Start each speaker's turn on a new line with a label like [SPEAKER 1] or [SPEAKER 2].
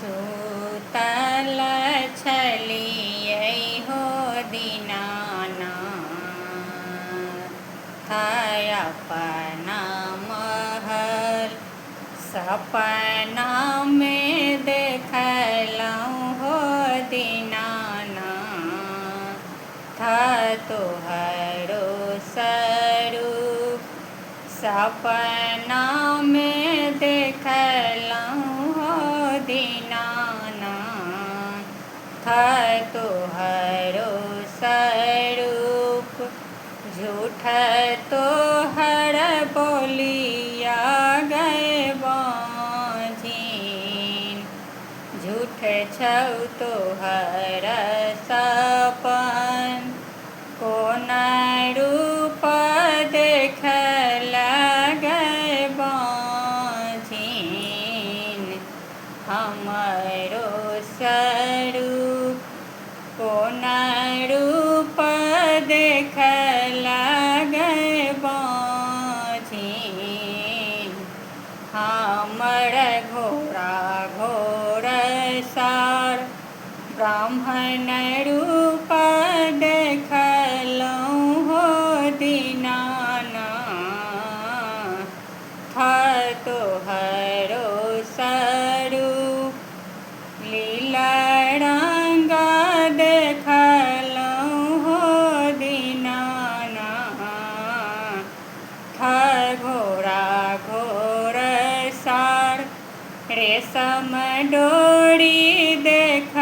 [SPEAKER 1] सूतल छलियै हो दीनानाथ, अपना महल सपना में देखलहुँ हो दीनानाथ, तोहरो स्वरूप सपना में देखलहुँ हो दीनानाथ, तोहरो स्वरूप झूठ तोहर बोलिया गए बाँझिन, झूठ छौ तोहर सपन, कोन रूप देखल गए बाँझिन, हमरो स्वरूप कोन रूप देखल गए बाँझिन, हमर घोड़ा घोर सार ब्राह्मण रूप देखलहुँ हो दीनानाथ, तोहरो स्वरूप लीला रंग देखलहुँ हो दीनानाथ, घोड़ा घोर सार रेशम डोरी देख